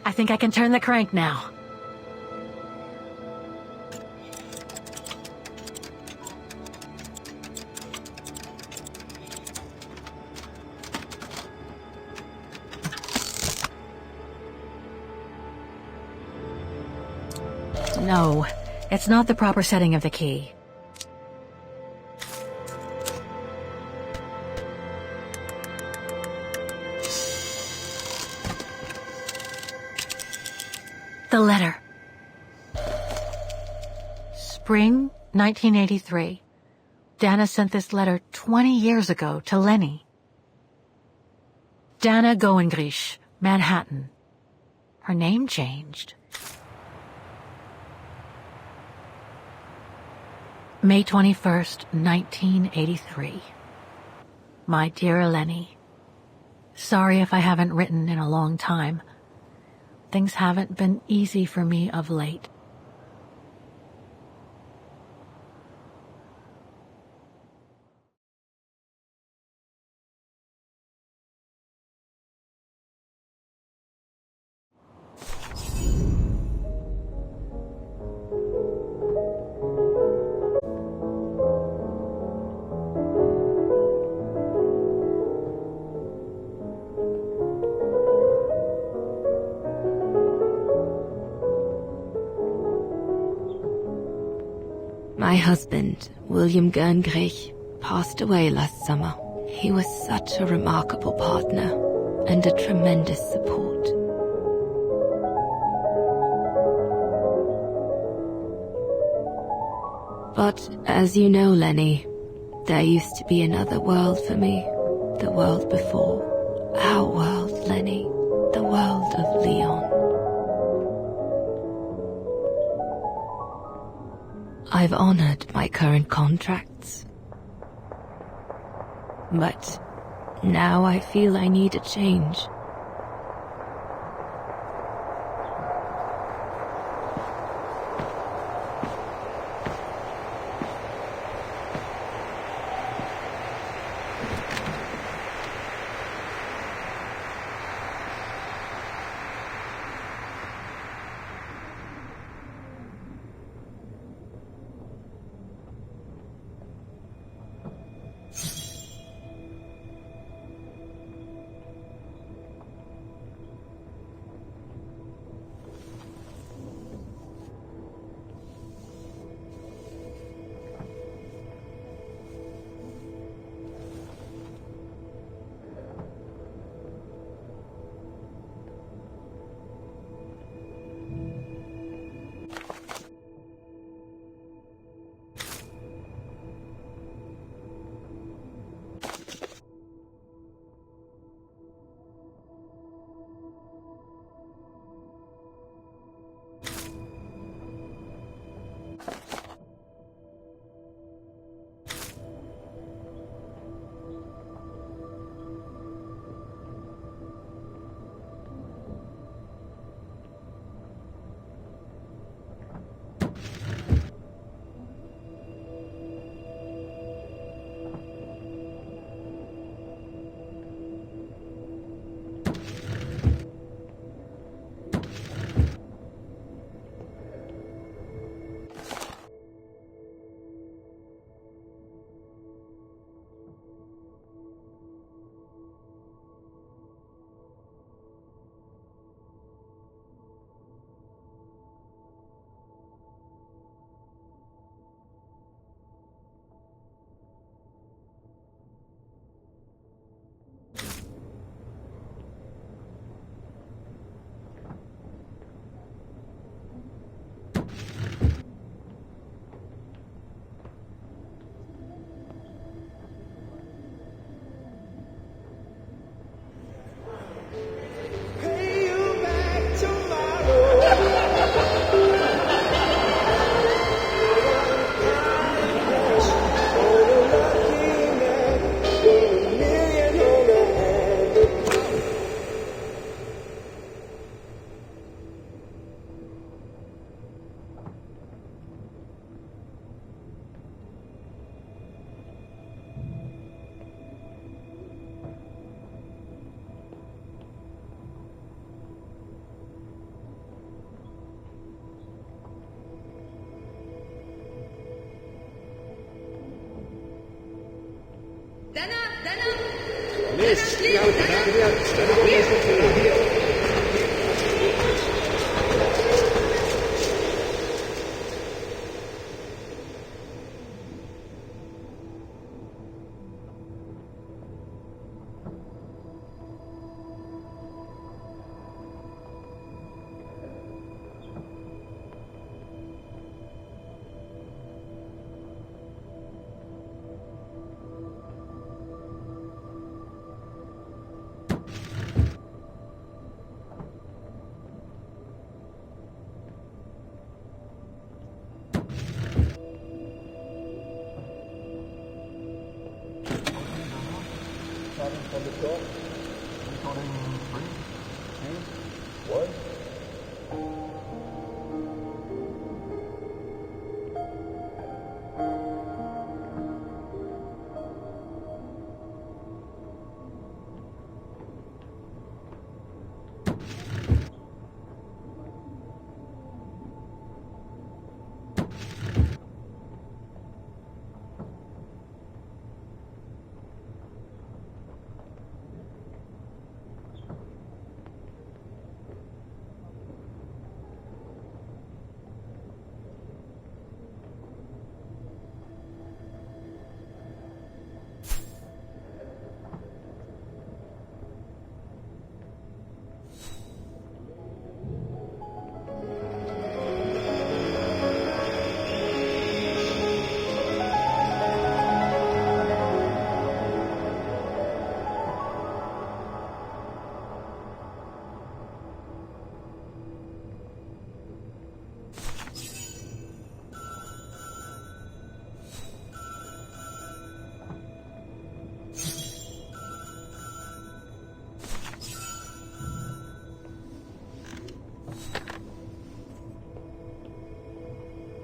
I think I can turn the crank now. No, it's not the proper setting of the key. The letter. Spring 1983. Dana sent this letter 20 years ago to Lenny. Dana Goengrish, Manhattan. Her name changed. May 21st, 1983. My dear Lenny, sorry if I haven't written in a long time. Things haven't been easy for me of late. My husband, William Gerngrich, passed away last summer. He was such a remarkable partner and a tremendous support. But as you know, Lenny, there used to be another world for me. The world before. Our world, Lenny. The world of Leon. I've honored my current contracts. But now I feel I need a change.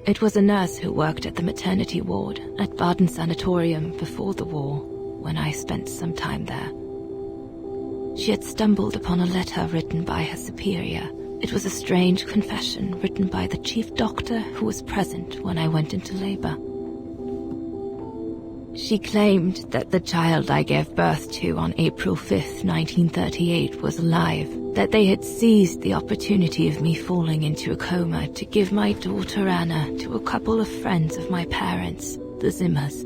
It was a nurse who worked at the maternity ward at Baden Sanatorium before the war, when I spent some time there. She had stumbled upon a letter written by her superior. It was a strange confession written by the chief doctor who was present when I went into labor. She claimed that the child I gave birth to on April 5th, 1938 was alive, that they had seized the opportunity of me falling into a coma to give my daughter Anna to a couple of friends of my parents, the Zimmers.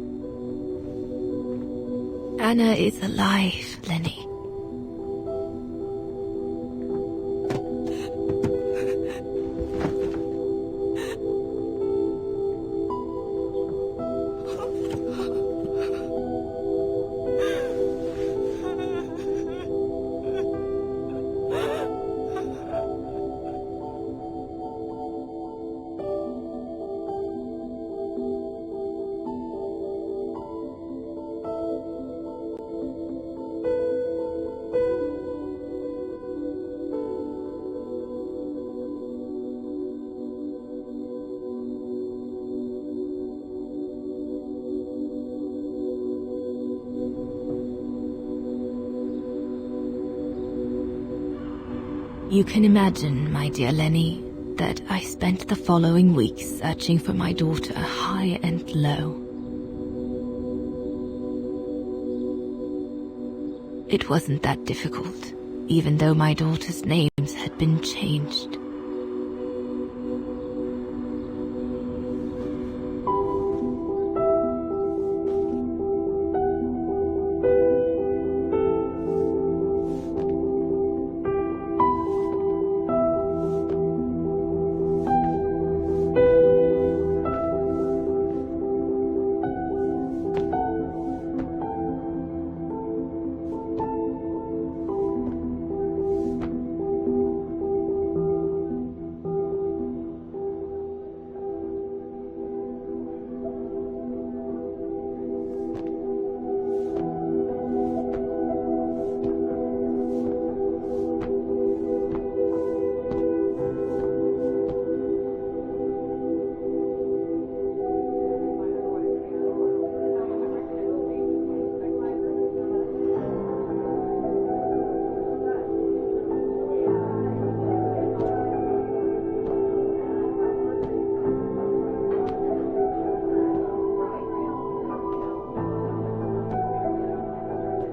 Anna is alive, Lenny. You can imagine, my dear Lenny, that I spent the following weeks searching for my daughter high and low. It wasn't that difficult, even though my daughter's names had been changed.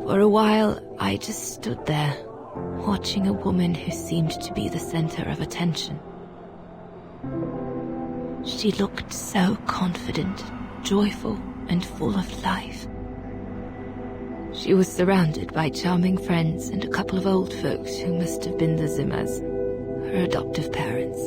For a while, I just stood there, watching a woman who seemed to be the center of attention. She looked so confident, joyful, and full of life. She was surrounded by charming friends and a couple of old folks who must have been the Zimmers, her adoptive parents.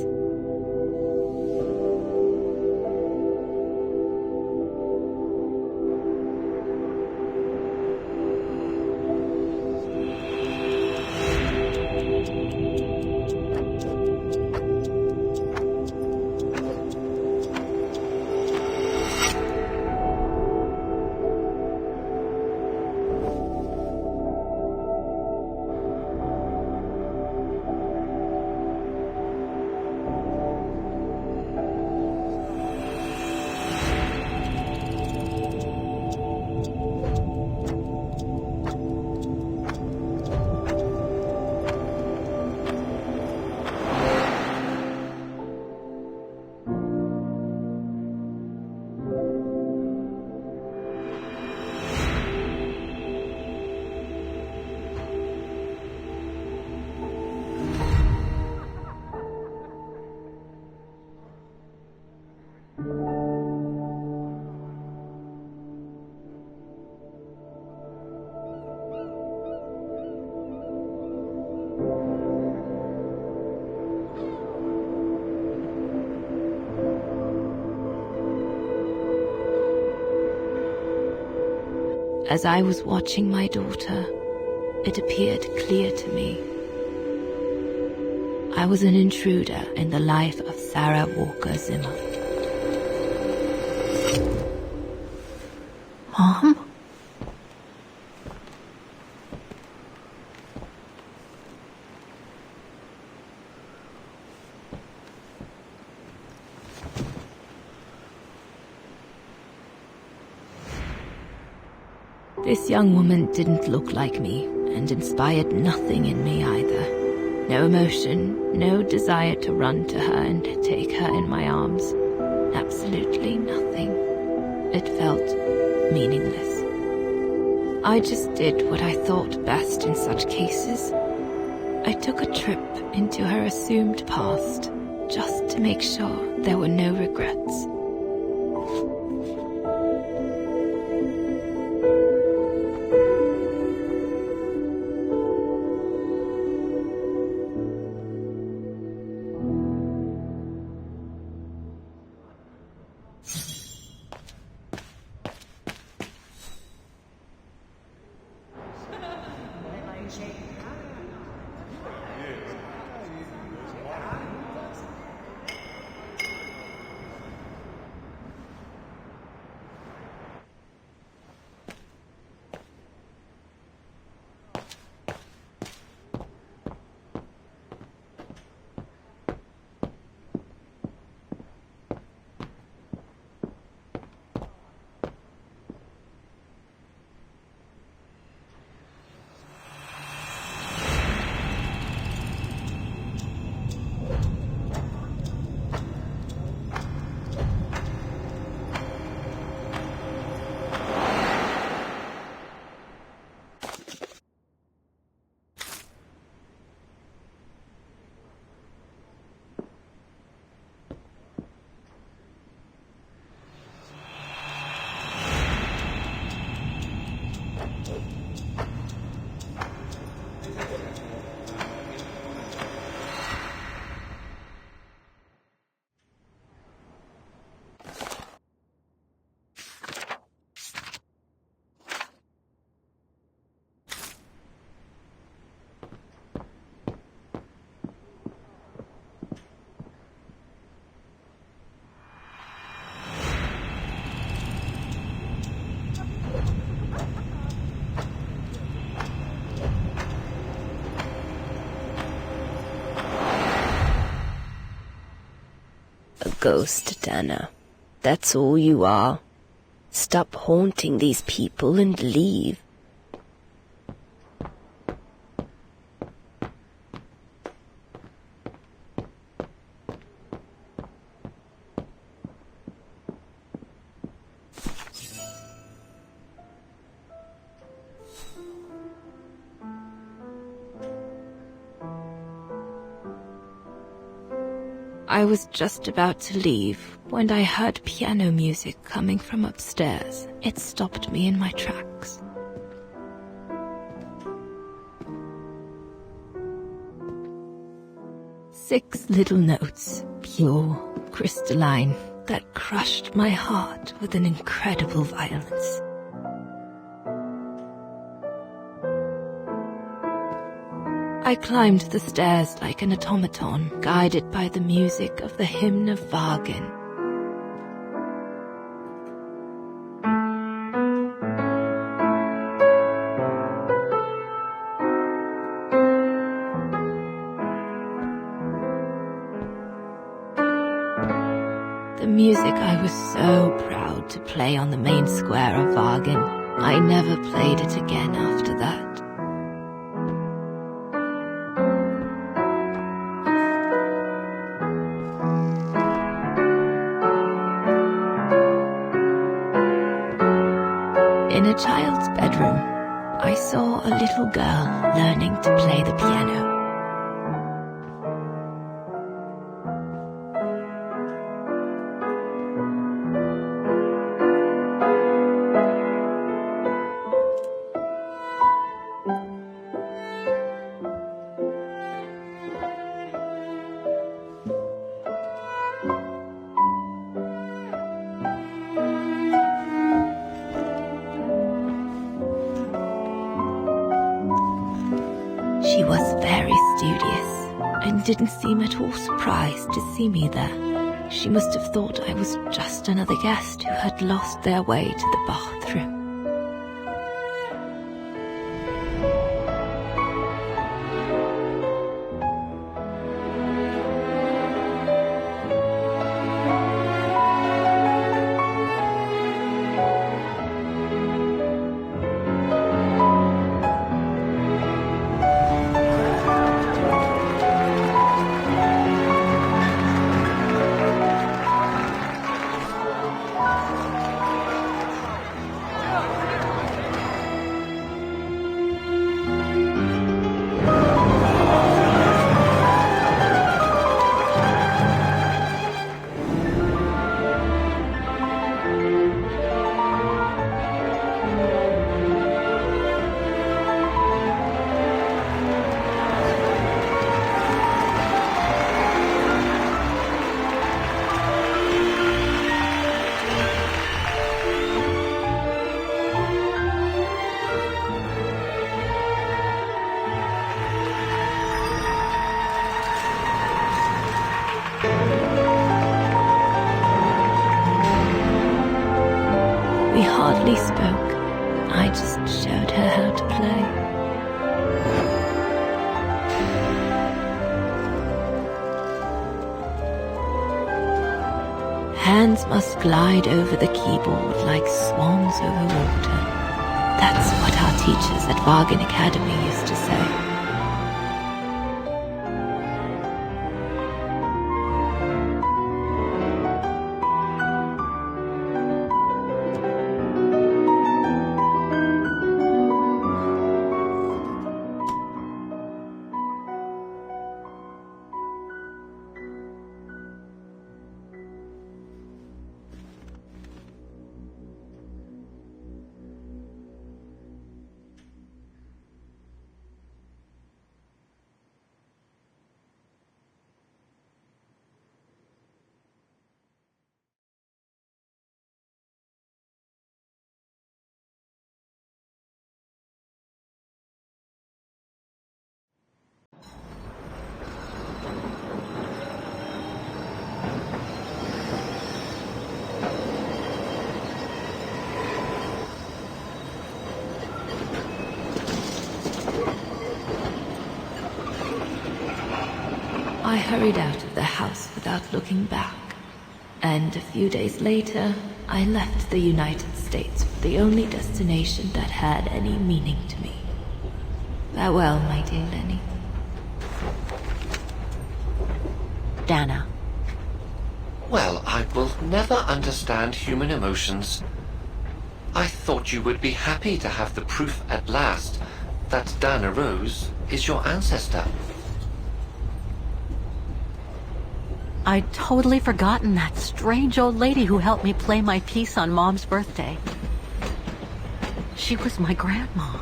As I was watching my daughter, it appeared clear to me. I was an intruder in the life of Sarah Walker Zimmer. Mom? This young woman didn't look like me and inspired nothing in me either. No emotion, no desire to run to her and take her in my arms. Absolutely nothing. It felt meaningless. I just did what I thought best in such cases. I took a trip into her assumed past, just to make sure there were no regrets. A ghost, Dana. That's all you are. Stop haunting these people and leave. I was just about to leave when I heard piano music coming from upstairs. It stopped me in my tracks. Six little notes, pure, crystalline, that crushed my heart with an incredible violence. I climbed the stairs like an automaton, guided by the music of the hymn of Wagen. The music I was so proud to play on the main square of Wagen. I never played it again after that. In a child's bedroom, I saw a little girl learning to play the piano. She was very studious and didn't seem at all surprised to see me there. She must have thought I was just another guest who had lost their way to the bathroom. We hardly spoke. I just showed her how to play. Hands must glide over the keyboard like swans over water. That's what our teachers at Wagen Academy used to say. I hurried out of the house without looking back, and a few days later, I left the United States for the only destination that had any meaning to me. Farewell, my dear Lenny. Dana. Well, I will never understand human emotions. I thought you would be happy to have the proof at last that Dana Rose is your ancestor. I'd totally forgotten that strange old lady who helped me play my piece on Mom's birthday. She was my grandma.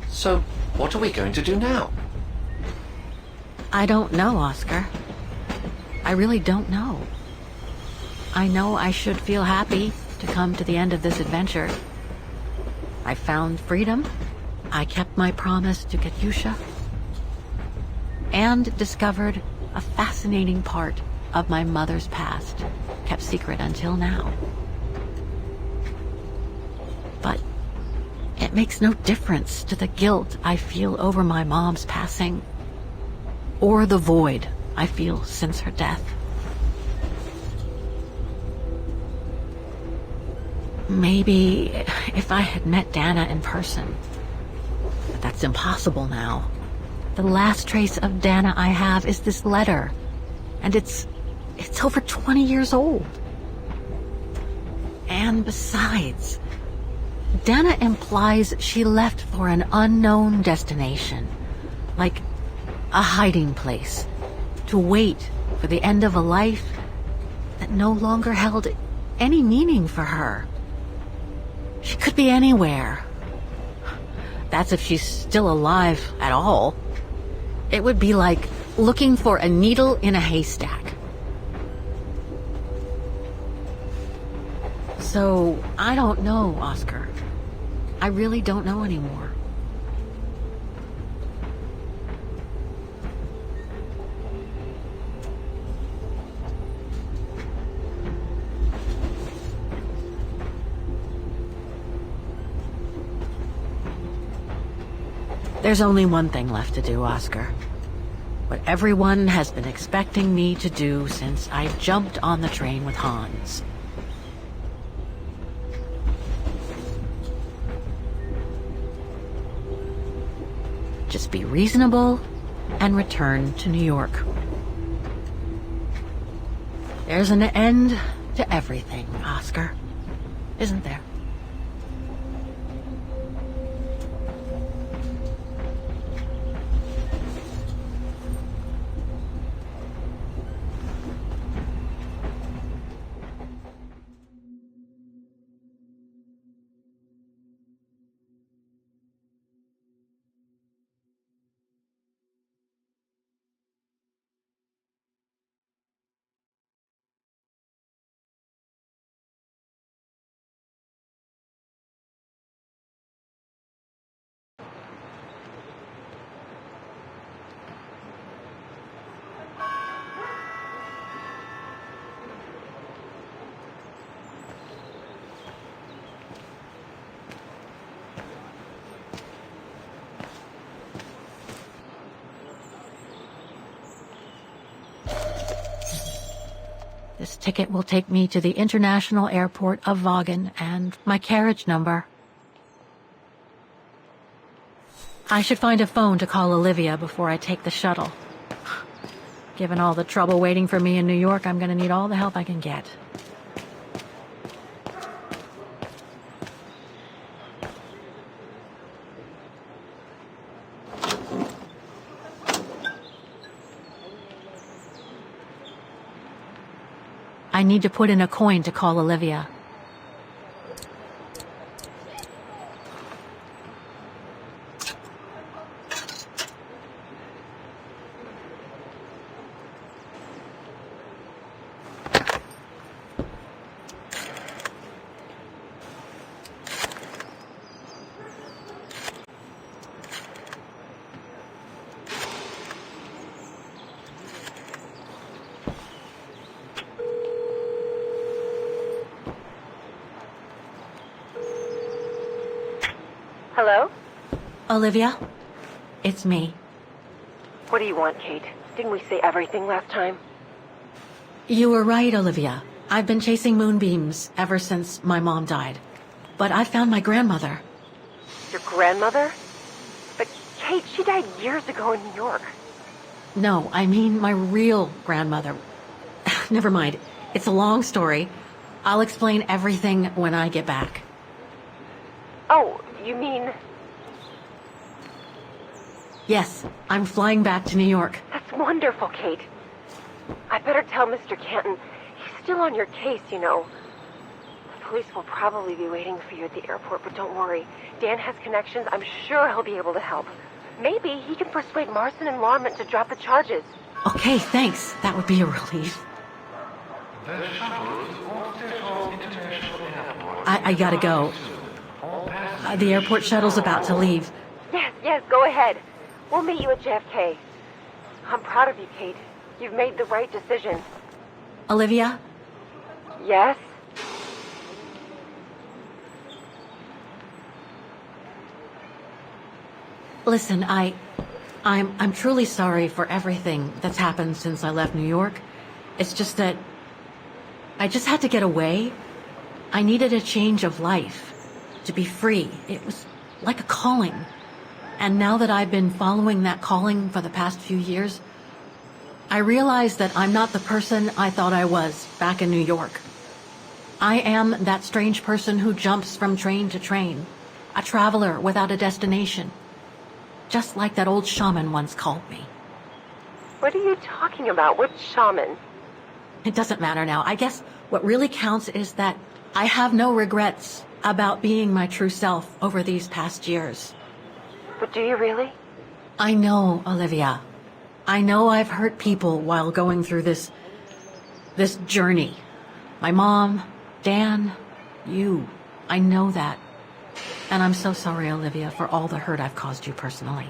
So, what are we going to do now? I don't know, Oscar. I really don't know. I know I should feel happy to come to the end of this adventure. I found freedom. I kept my promise to Katyusha. And discovered a fascinating part of my mother's past, kept secret until now. But it makes no difference to the guilt I feel over my mom's passing, or the void I feel since her death. Maybe if I had met Dana in person, but that's impossible now. The last trace of Dana I have is this letter, and it's over 20 years old. And besides, Dana implies she left for an unknown destination, like a hiding place, to wait for the end of a life that no longer held any meaning for her. She could be anywhere. That's if she's still alive at all. It would be like looking for a needle in a haystack. So, I don't know, Oscar. I really don't know anymore. There's only one thing left to do, Oscar. What everyone has been expecting me to do since I jumped on the train with Hans. Just be reasonable and return to New York. There's an end to everything, Oscar. Isn't there? This ticket will take me to the International Airport of Vaughan and my carriage number. I should find a phone to call Olivia before I take the shuttle. Given all the trouble waiting for me in New York, I'm going to need all the help I can get. I need to put in a coin to call Olivia. Hello? Olivia? It's me. What do you want, Kate? Didn't we say everything last time? You were right, Olivia. I've been chasing moonbeams ever since my mom died. But I found my grandmother. Your grandmother? But Kate, she died years ago in New York. No, I mean my real grandmother. Never mind. It's a long story. I'll explain everything when I get back. Oh, you mean... Yes, I'm flying back to New York. That's wonderful, Kate. I better tell Mr. Canton. He's still on your case, you know. The police will probably be waiting for you at the airport, but don't worry. Dan has connections. I'm sure he'll be able to help. Maybe he can persuade Marston and Lorman to drop the charges. Okay, thanks. That would be a relief. I gotta go. The airport shuttle's about to leave. Yes, go ahead. We'll meet you at JFK. I'm proud of you, Kate. You've made the right decision. Olivia? Yes? Listen, I'm truly sorry for everything that's happened since I left New York. It's just that I just had to get away. I needed a change of life, to be free. It was like a calling. And now that I've been following that calling for the past few years, I realize that I'm not the person I thought I was back in New York. I am that strange person who jumps from train to train, a traveler without a destination, just like that old shaman once called me. What are you talking about? What shaman? It doesn't matter now. I guess what really counts is that I have no regrets about being my true self over these past years. But do you really? I know, Olivia. I know I've hurt people while going through this journey. My mom, Dan, you. I know that. And I'm so sorry, Olivia, for all the hurt I've caused you personally.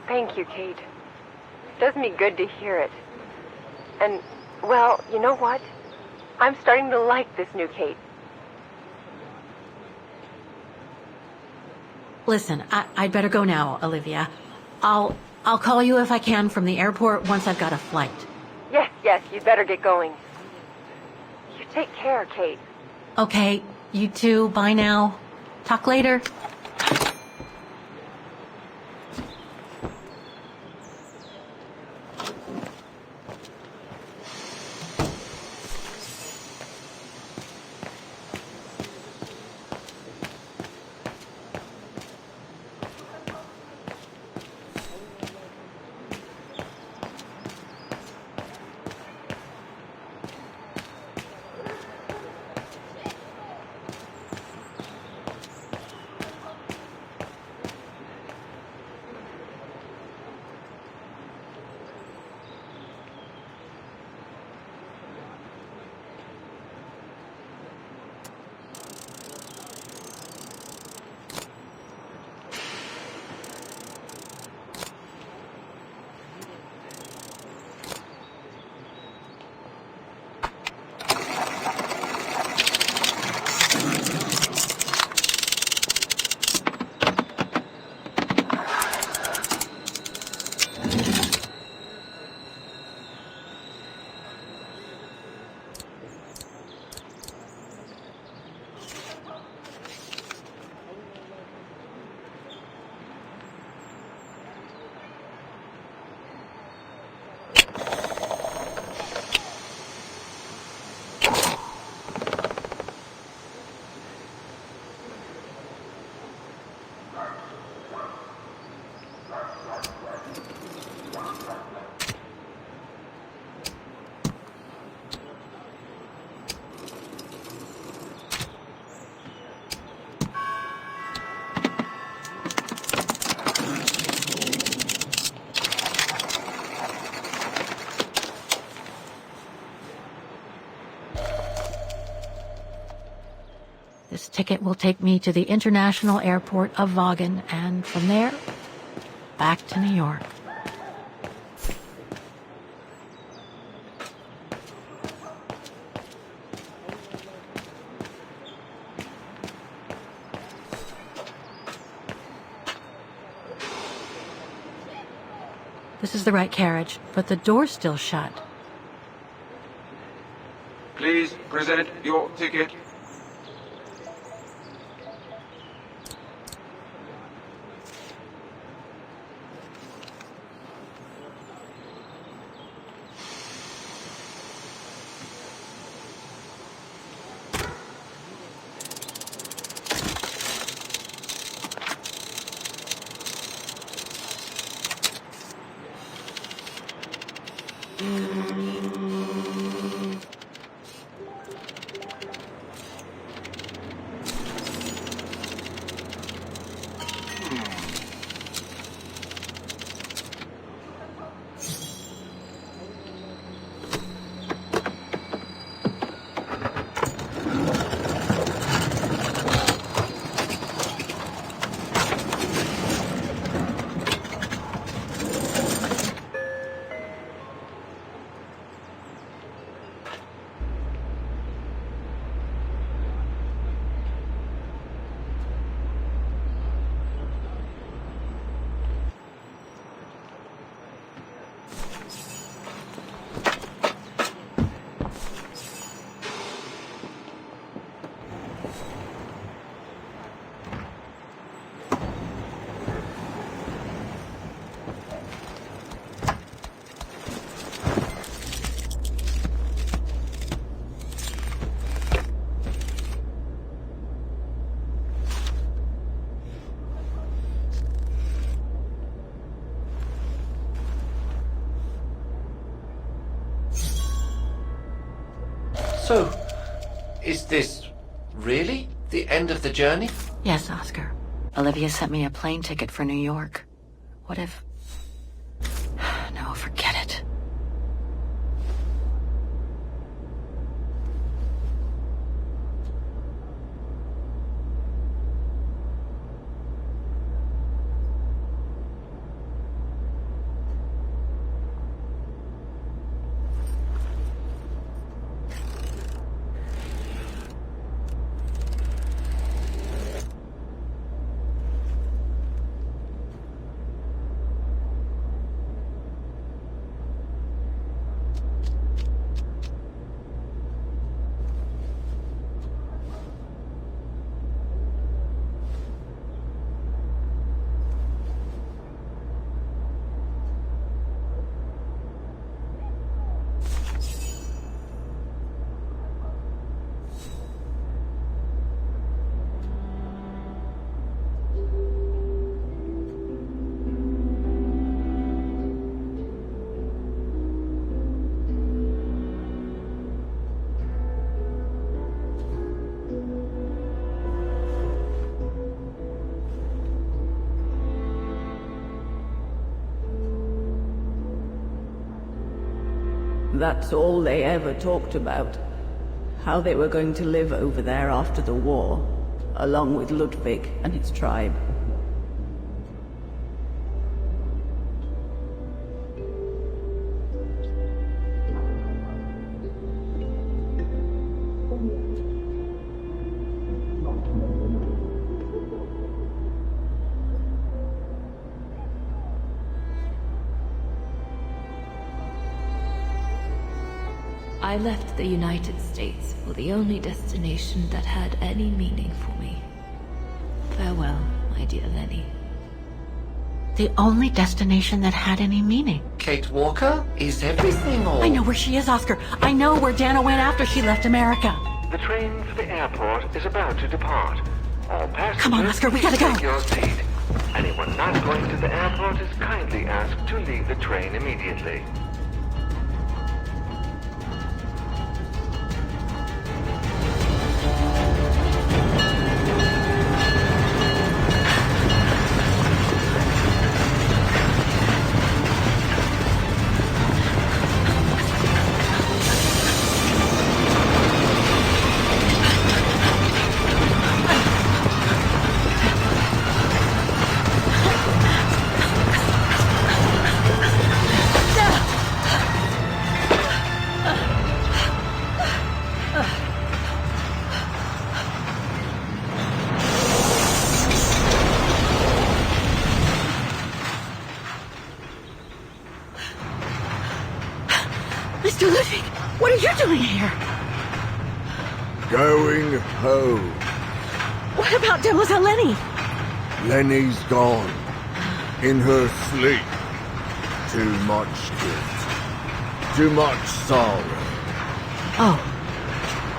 Thank you, Kate. It does me good to hear it. And, well, you know what? I'm starting to like this new Kate. Listen, I'd better go now, Olivia. I'll call you if I can from the airport once I've got a flight. Yes, you'd better get going. You take care, Kate. Okay, you too. Bye now. Talk later. This ticket will take me to the International Airport of Vaughan, and from there, back to New York. This is the right carriage, but the door's still shut. Please present your ticket. So, is this really the end of the journey? Yes, Oscar. Olivia sent me a plane ticket for New York. What if... No, forget it. That's all they ever talked about. How they were going to live over there after the war, along with Ludwig and his tribe. I left the United States for the only destination that had any meaning for me. Farewell, my dear Lenny. The only destination that had any meaning. Kate Walker? Is everything all... I know where she is, Oscar. I know where Dana went after she left America. The train for the airport is about to depart. All passengers, Come on, Oscar, we gotta go. take your seat. Anyone not going to the airport is kindly asked to leave the train immediately. Mr. Ludwig, what are you doing here? Going home. What about Demoiselle Lenny? Lenny's gone. In her sleep. Too much guilt. Too much sorrow. Oh,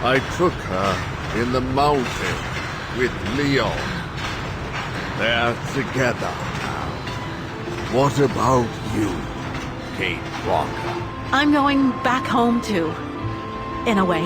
I took her in the mountain with Leon. They're together now. What about you, Kate Walker? I'm going back home too. In a way.